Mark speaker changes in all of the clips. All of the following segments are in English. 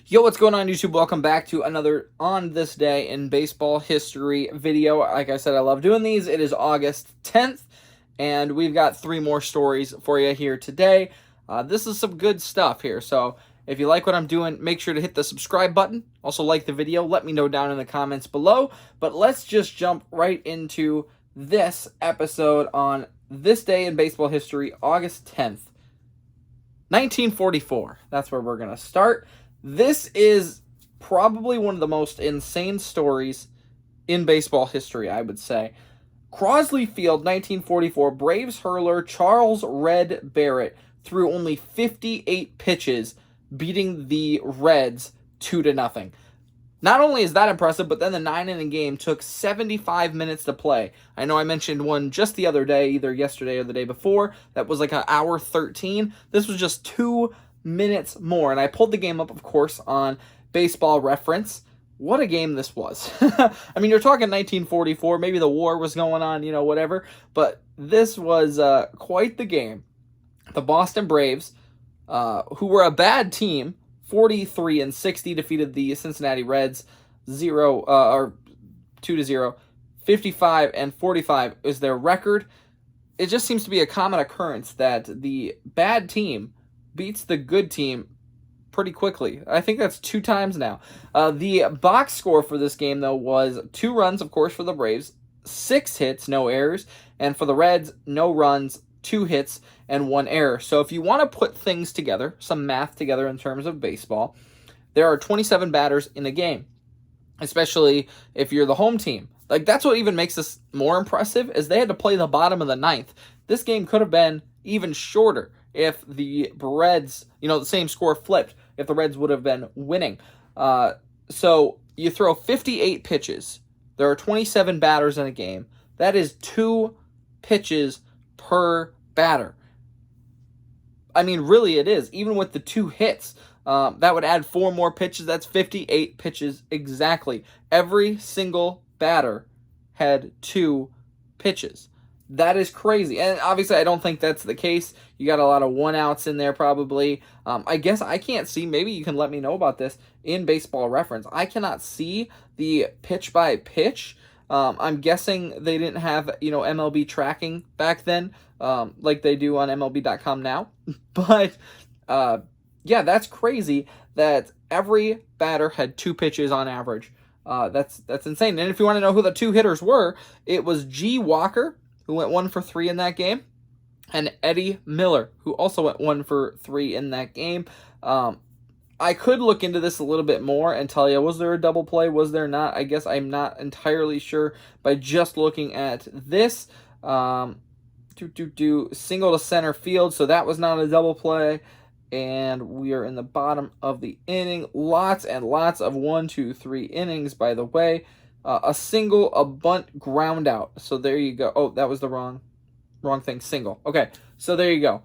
Speaker 1: Yo, what's going on, YouTube? Welcome back to another On This Day in Baseball History video. Like I said, I love doing these. It is August 10th, and we've got 3 more stories for you here today. This is some good stuff here, so if you like what I'm doing, make sure to hit the subscribe button. Also, like the video. Let me know down in the comments below. But let's just jump right into this episode on This Day in Baseball History, August 10th. 1944. That's where we're going to start. This is probably one of the most insane stories in baseball history, I would say. Crosley Field, 1944, Braves hurler Charles Red Barrett threw only 58 pitches, beating the Reds 2-0. Not only is that impressive, but then the 9-inning game took 75 minutes to play. I know I mentioned one just the other day, either yesterday or the day before, that was like an hour 13. This was just 2 minutes more, and I pulled the game up, of course, on Baseball Reference. What a game this was. I mean, you're talking 1944, maybe the war was going on, whatever, but this was quite the game. The Boston Braves, who were a bad team, 43-60, defeated the Cincinnati Reds 2-0. 55-45 is their record. It just seems to be a common occurrence that the bad team beats the good team pretty quickly. I think that's 2 times now. The box score for this game, though, was 2 runs, of course, for the Braves, 6 hits, no errors, and for the Reds, no runs, 2 hits, and 1 error. So if you want to put things together, some math together in terms of baseball, there are 27 batters in a game, especially if you're the home team. Like, that's what even makes this more impressive, is they had to play the bottom of the 9th. This game could have been even shorter if the Reds, the same score flipped, if the Reds would have been winning. So you throw 58 pitches. There are 27 batters in a game. That is 2 pitches per batter. I mean, really it is. Even with the 2 hits, that would add 4 more pitches. That's 58 pitches exactly. Every single batter had 2 pitches. That is crazy. And obviously, I don't think that's the case. You got a lot of 1-outs in there probably. I guess I can't see. Maybe you can let me know about this in Baseball Reference. I cannot see the pitch by pitch. I'm guessing they didn't have, MLB tracking back then, like they do on MLB.com now. But, yeah, that's crazy that every batter had 2 pitches on average. That's insane. And if you want to know who the 2 hitters were, it was G. Walker, who went 1 for 3 in that game, and Eddie Miller, who also went 1 for 3 in that game. I could look into this a little bit more and tell you, was there a double play? Was there not? I guess I'm not entirely sure by just looking at this. Single to center field, so that was not a double play. And we are in the bottom of the inning. Lots and lots of 1, 2, 3 innings, by the way. A single, a bunt, ground out. So there you go. Oh, that was the wrong thing. Single. Okay, so there you go.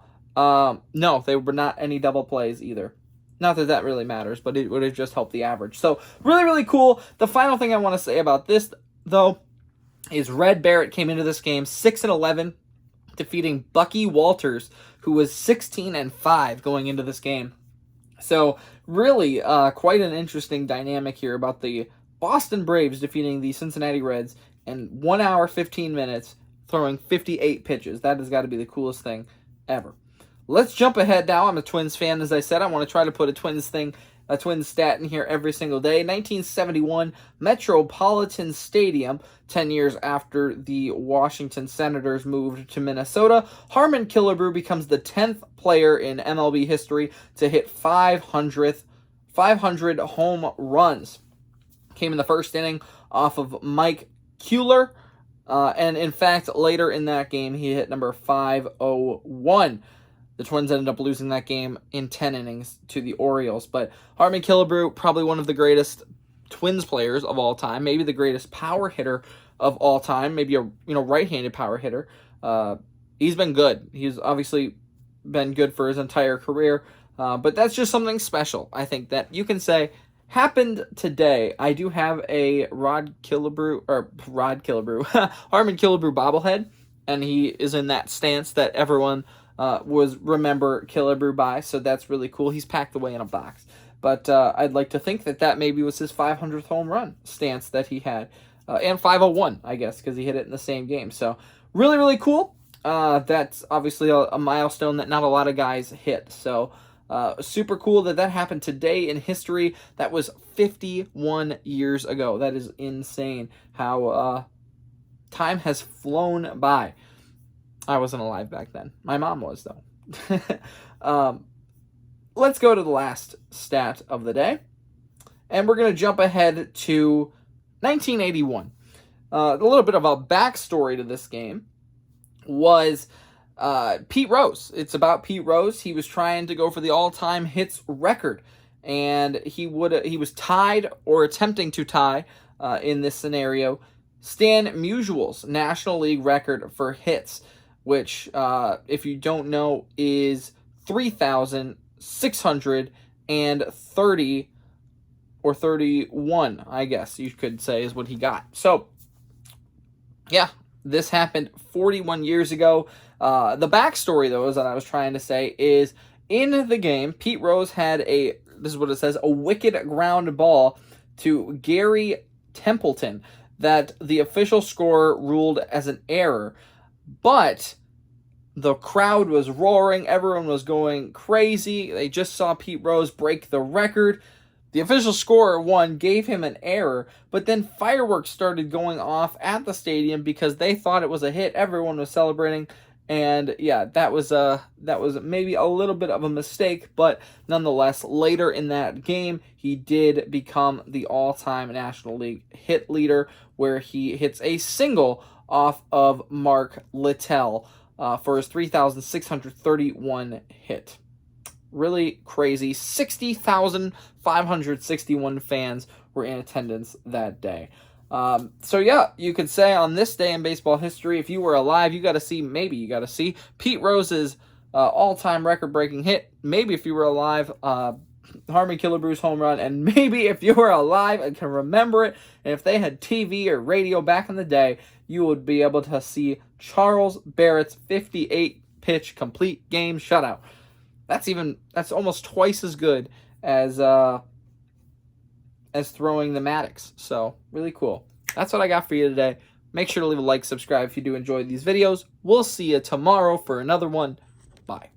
Speaker 1: No, they were not any double plays either. Not that really matters, but it would have just helped the average. So really, really cool. The final thing I want to say about this, though, is Red Barrett came into this game 6-11, defeating Bucky Walters, who was 16-5 going into this game. So really, quite an interesting dynamic here about the Boston Braves defeating the Cincinnati Reds in 1 hour, 15 minutes, throwing 58 pitches. That has got to be the coolest thing ever. Let's jump ahead now. I'm a Twins fan, as I said. I want to try to put a Twins stat in here every single day. 1971, Metropolitan Stadium, 10 years after the Washington Senators moved to Minnesota. Harmon Killebrew becomes the 10th player in MLB history to hit 500 home runs. Came in the first inning off of Mike Kuehler. And in fact, later in that game, he hit number 501. The Twins ended up losing that game in 10 innings to the Orioles. But Harmon Killebrew, probably one of the greatest Twins players of all time. Maybe the greatest power hitter of all time. Maybe a right-handed power hitter. He's been good. He's obviously been good for his entire career. But that's just something special, I think, that you can say happened today. I do have a Harmon Killebrew bobblehead, and he is in that stance that everyone was remember Killebrew by, so that's really cool. He's packed away in a box. But I'd like to think that maybe was his 500th home run stance that he had. And 501, I guess, because he hit it in the same game. So really, really cool. That's obviously a milestone that not a lot of guys hit. So super cool that happened today in history. That was 51 years ago. That is insane how time has flown by. I wasn't alive back then. My mom was, though. Let's go to the last stat of the day. And we're going to jump ahead to 1981. A little bit of a backstory to this game was Pete Rose. It's about Pete Rose. He was trying to go for the all-time hits record, and he was tied or attempting to tie in this scenario Stan Musial's National League record for hits, which, if you don't know, is 3,630 or 31, I guess you could say, is what he got. So, yeah, this happened 41 years ago. The backstory, though, is that I was trying to say is in the game, Pete Rose had this is what it says, a wicked ground ball to Gary Templeton that the official score ruled as an error. But the crowd was roaring. Everyone was going crazy. They just saw Pete Rose break the record. The official scorer, gave him an error, but then fireworks started going off at the stadium because they thought it was a hit. Everyone was celebrating, and yeah, that was maybe a little bit of a mistake, but nonetheless, later in that game, he did become the all-time National League hit leader, where he hits a single off of Mark Littell for his 3,631 hit. Really crazy. 60,561 fans were in attendance that day. So yeah, you could say on this day in baseball history, if you were alive, you got to see Pete Rose's all-time record-breaking hit. Maybe if you were alive, Harmon Killebrew's home run, and maybe if you were alive and can remember it, and if they had TV or radio back in the day, you would be able to see Charles Barrett's 58-pitch complete game shutout. That's almost twice as good as throwing the Maddox. So, really cool. That's what I got for you today. Make sure to leave a like, subscribe if you do enjoy these videos. We'll see you tomorrow for another one. Bye.